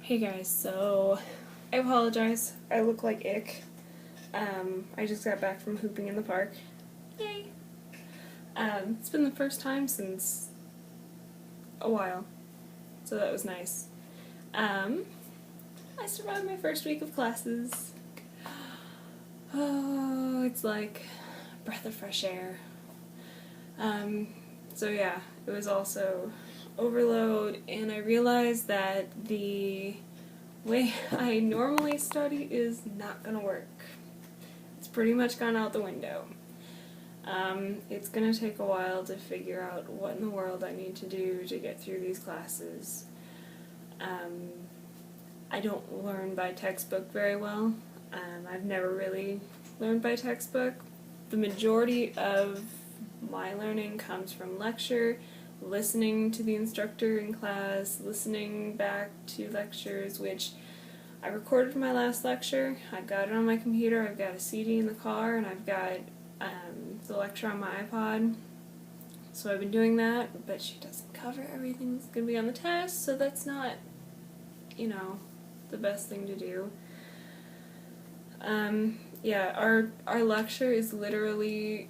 Hey guys, so I apologize. I look like ick. I just got back from hooping in the park. Yay! It's been the first time since a while, so that was nice. I survived my first week of classes. Oh, it's like a breath of fresh air. So yeah, it was also overload, and I realized that the way I normally study is not gonna work. It's pretty much gone out the window. It's gonna take a while to figure out what in the world I need to do to get through these classes. I don't learn by textbook very well. I've never really learned by textbook. The majority of my learning comes from lecture, listening to the instructor in class, listening back to lectures, which I recorded my last lecture. I've got it on my computer, I've got a CD in the car, and I've got the lecture on my iPod. So I've been doing that, but she doesn't cover everything that's going to be on the test, so that's not, the best thing to do. Our lecture is literally,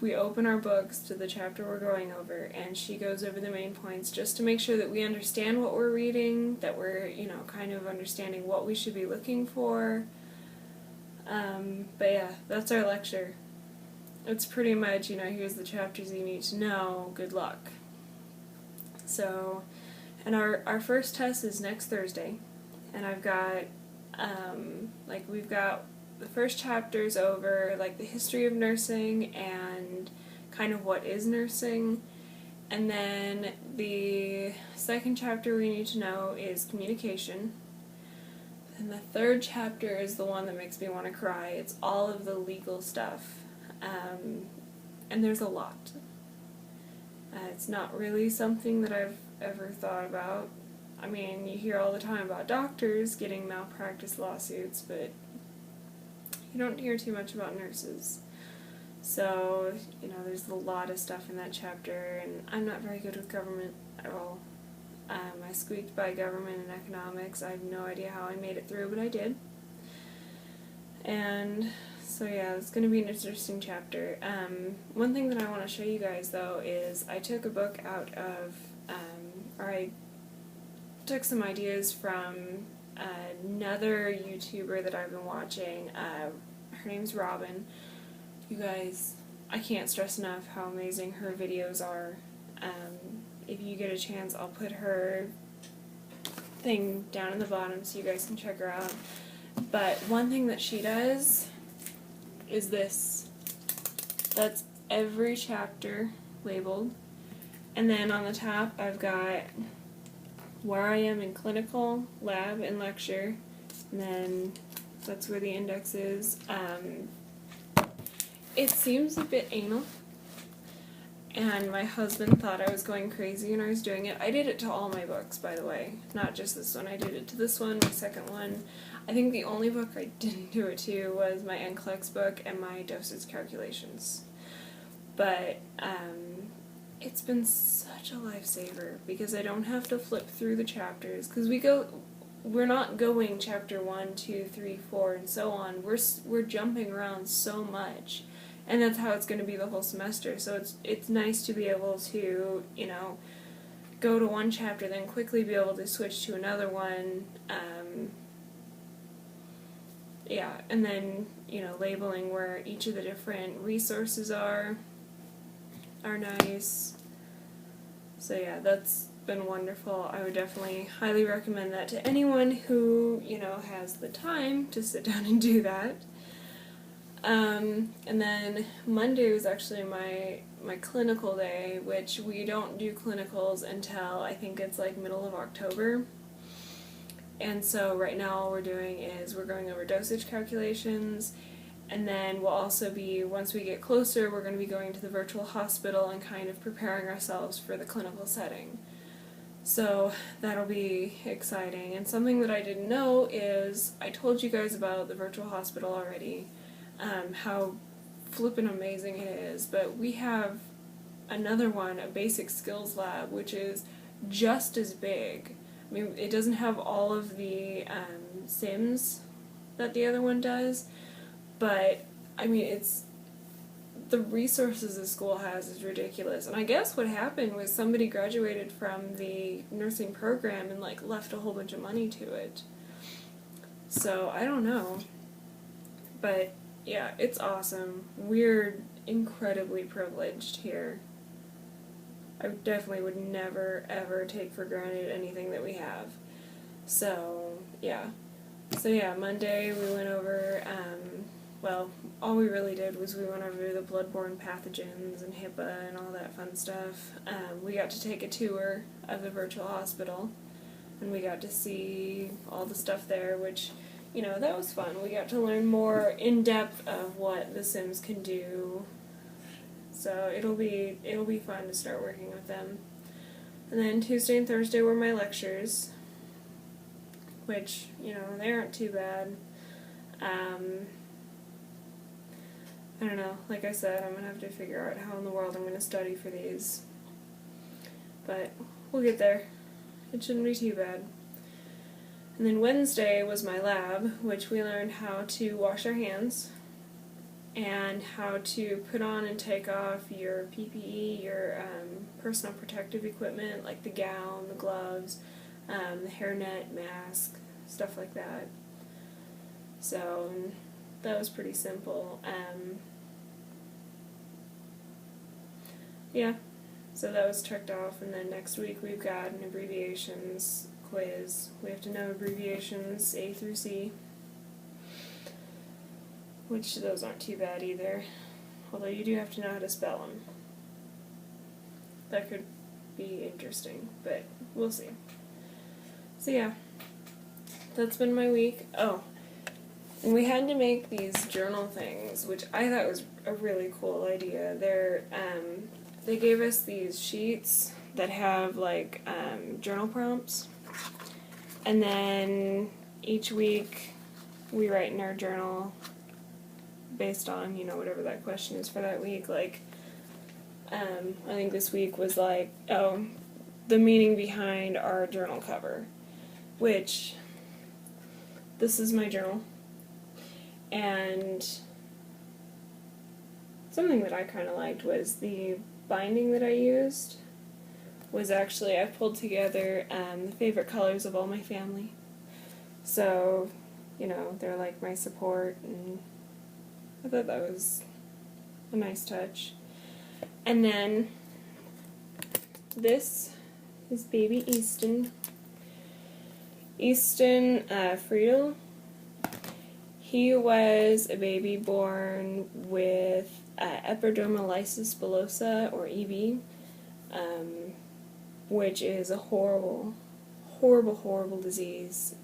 we open our books to the chapter we're going over, and she goes over the main points just to make sure that we understand what we're reading, that we're, kind of understanding what we should be looking for. But yeah, that's our lecture. It's pretty much, here's the chapters you need to know, good luck. So, and our first test is next Thursday, and I've got, we've got the first chapters over, the history of nursing and kind of what is nursing, and then the second chapter we need to know is communication, and the third chapter is the one that makes me want to cry. It's all of the legal stuff, and there's a lot. It's not really something that I've ever thought about. I mean, you hear all the time about doctors getting malpractice lawsuits, but you don't hear too much about nurses. So, there's a lot of stuff in that chapter, and I'm not very good with government at all. I squeaked by government and economics. I have no idea how I made it through, but I did. And so yeah, it's going to be an interesting chapter. One thing that I want to show you guys, though, is I took a book out of, I took some ideas from another YouTuber that I've been watching. Her name's Robin. You guys, I can't stress enough how amazing her videos are. If you get a chance, I'll put her thing down in the bottom so you guys can check her out. But one thing that she does is this. That's every chapter labeled. And then on the top, I've got where I am in clinical, lab, and lecture. And then that's where the index is. It seems a bit anal. And my husband thought I was going crazy when I was doing it. I did it to all my books, by the way. Not just this one. I did it to this one, my second one. I think the only book I didn't do it to was my NCLEX book and my dosage calculations. But it's been such a lifesaver because I don't have to flip through the chapters. Because we're not going chapter 1, 2, 3, 4, and so on. We're jumping around so much. And that's how it's going to be the whole semester. So it's nice to be able to, go to one chapter, then quickly be able to switch to another one. And then, labeling where each of the different resources are nice. So yeah, that's been wonderful. I would definitely highly recommend that to anyone who, has the time to sit down and do that. And then Monday was actually my clinical day, which we don't do clinicals until I think it's middle of October. And so right now all we're doing is we're going over dosage calculations, and then we'll also be, once we get closer, we're going to be going to the virtual hospital and kind of preparing ourselves for the clinical setting. So that'll be exciting. And something that I didn't know is, I told you guys about the virtual hospital already, how flippin' amazing it is, but we have another one, a basic skills lab, which is just as big, I mean, it doesn't have all of the Sims that the other one does, but I mean, it's the resources the school has is ridiculous. And I guess what happened was somebody graduated from the nursing program and like left a whole bunch of money to it. So I don't know, but yeah, it's awesome. We're incredibly privileged here. I definitely would never ever take for granted anything that we have. So yeah. Monday we went over, well, all we really did was we went over the bloodborne pathogens and HIPAA and all that fun stuff. We got to take a tour of the virtual hospital, and we got to see all the stuff there, which, you know, that was fun. We got to learn more in depth of what the Sims can do. So it'll be fun to start working with them. And then Tuesday and Thursday were my lectures, which, you know, they aren't too bad. I don't know, like I said, I'm going to have to figure out how in the world I'm going to study for these. But we'll get there. It shouldn't be too bad. And then Wednesday was my lab, which we learned how to wash our hands and how to put on and take off your PPE, your personal protective equipment, like the gown, the gloves, the hairnet, mask, stuff like that. So that was pretty simple. Yeah, so that was checked off, and then next week we've got an abbreviations quiz. We have to know abbreviations A through C, which those aren't too bad either, although you do have to know how to spell them. That could be interesting, but we'll see. So yeah, that's been my week. Oh, and we had to make these journal things, which I thought was a really cool idea. They gave us these sheets that have like journal prompts, and then each week we write in our journal based on, you know, whatever that question is for that week. Like, I think this week was like, oh, the meaning behind our journal cover, which this is my journal. And something that I kind of liked was the binding that I used was actually, I pulled together the favorite colors of all my family. So, you know, they're like my support, and I thought that was a nice touch. And then this is baby Easton. Easton Friedel. He was a baby born with epidermolysis bullosa, or EB, which is a horrible, horrible, horrible disease.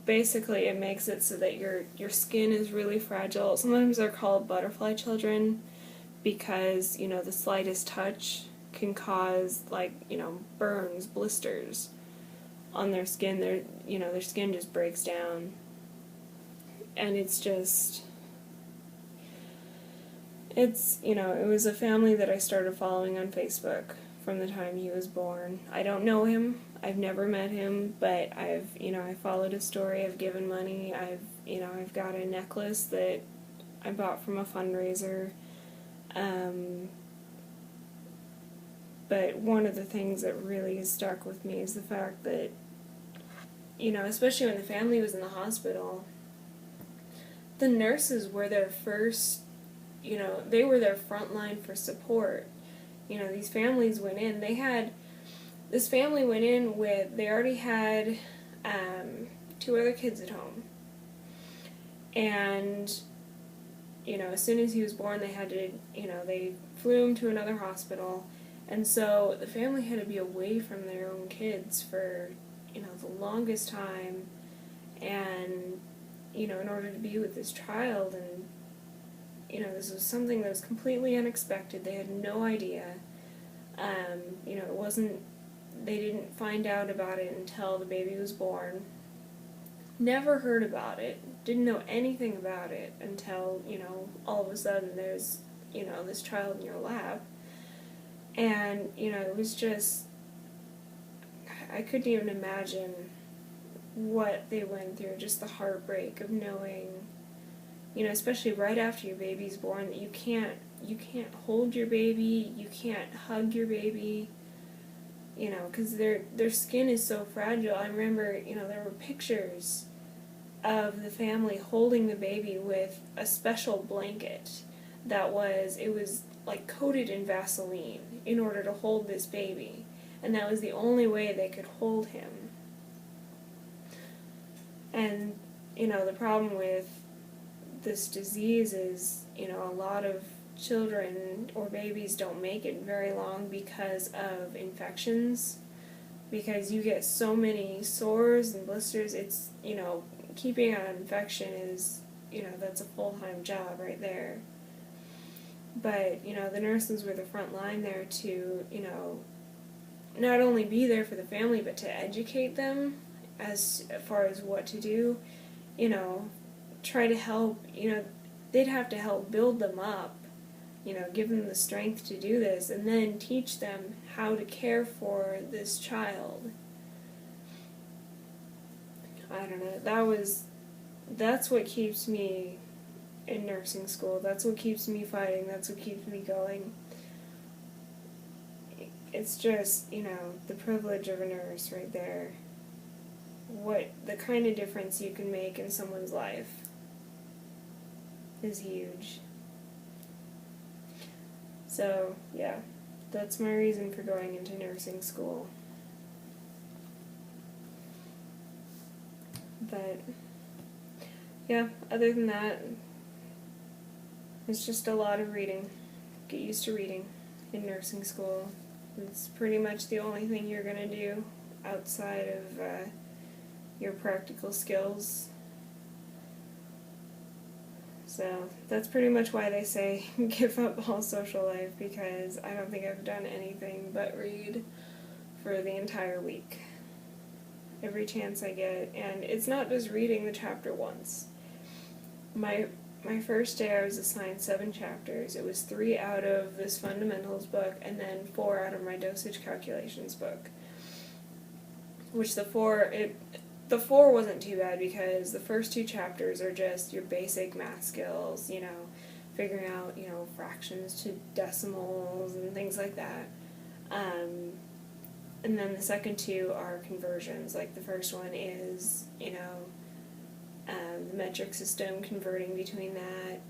Basically, it makes it so that your skin is really fragile. Sometimes they're called butterfly children because, you know, the slightest touch can cause, like, you know, burns, blisters on their skin. Their skin just breaks down. And it's, you know, it was a family that I started following on Facebook from the time he was born. I don't know him. I've never met him, but I followed his story. I've given money. I've got a necklace that I bought from a fundraiser. But one of the things that really stuck with me is the fact that, you know, especially when the family was in the hospital, the nurses were their first, you know, they were their front line for support. You know, these families went in, this family went in with, they already had 2 other kids at home. And, you know, as soon as he was born, they had to, you know, they flew him to another hospital. And so the family had to be away from their own kids for, you know, the longest time. And, you know, in order to be with this child, and, you know, this was something that was completely unexpected. They had no idea. You know, they didn't find out about it until the baby was born. Never heard about it. Didn't know anything about it until, you know, all of a sudden there's, you know, this child in your lap. And, you know, it was just, I couldn't even imagine what they went through, just the heartbreak of knowing, especially right after your baby's born, that you can't hold your baby, you can't hug your baby, because their skin is so fragile. I remember, there were pictures of the family holding the baby with a special blanket it was like coated in Vaseline in order to hold this baby, and that was the only way they could hold him. And, the problem with this disease is, a lot of children or babies don't make it very long because of infections, because you get so many sores and blisters. It's, keeping an infection is, that's a full-time job right there. But, the nurses were the front line there to, not only be there for the family, but to educate them as far as what to do, try to help, they'd have to help build them up, give them the strength to do this, and then teach them how to care for this child. I don't know, that's what keeps me in nursing school, that's what keeps me fighting, that's what keeps me going. It's just, the privilege of a nurse right there. The kind of difference you can make in someone's life is huge. So, yeah, that's my reason for going into nursing school. But, yeah, other than that, it's just a lot of reading. Get used to reading in nursing school. It's pretty much the only thing you're going to do outside of your practical skills. So that's pretty much why they say give up all social life, because I don't think I've done anything but read for the entire week. Every chance I get. And it's not just reading the chapter once. My first day I was assigned 7 chapters. It was 3 out of this fundamentals book and then 4 out of my dosage calculations book. Which the 4 wasn't too bad, because the first 2 chapters are just your basic math skills, figuring out, fractions to decimals and things like that. And then the second 2 are conversions. Like the first one is, the metric system, converting between that,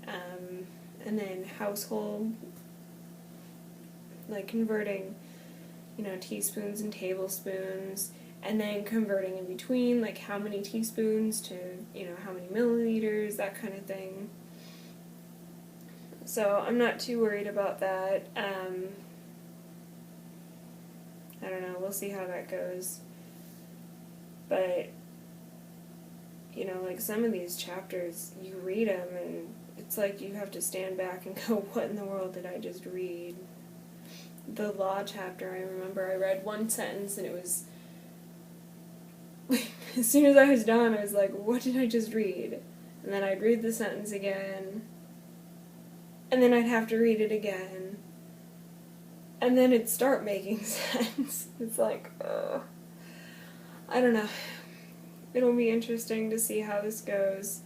and then household, like converting, teaspoons and tablespoons, and then converting in between, like how many teaspoons to, how many milliliters, that kind of thing. So I'm not too worried about that. I don't know, we'll see how that goes. But, like some of these chapters, you read them and it's like you have to stand back and go, what in the world did I just read? The law chapter, I remember I read one sentence and it was, as soon as I was done, I was like, what did I just read? And then I'd read the sentence again, and then I'd have to read it again, and then it'd start making sense. It's like, I don't know. It'll be interesting to see how this goes.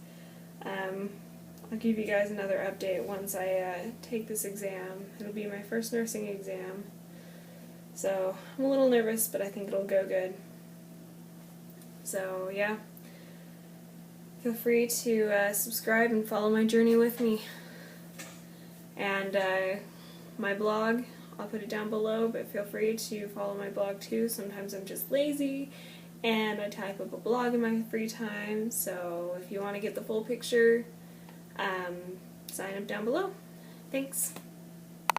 I'll give you guys another update once I take this exam. It'll be my first nursing exam. So, I'm a little nervous, but I think it'll go good. So, yeah. Feel free to subscribe and follow my journey with me. And my blog, I'll put it down below, but feel free to follow my blog too. Sometimes I'm just lazy and I type up a blog in my free time, so if you want to get the full picture, sign up down below. Thanks.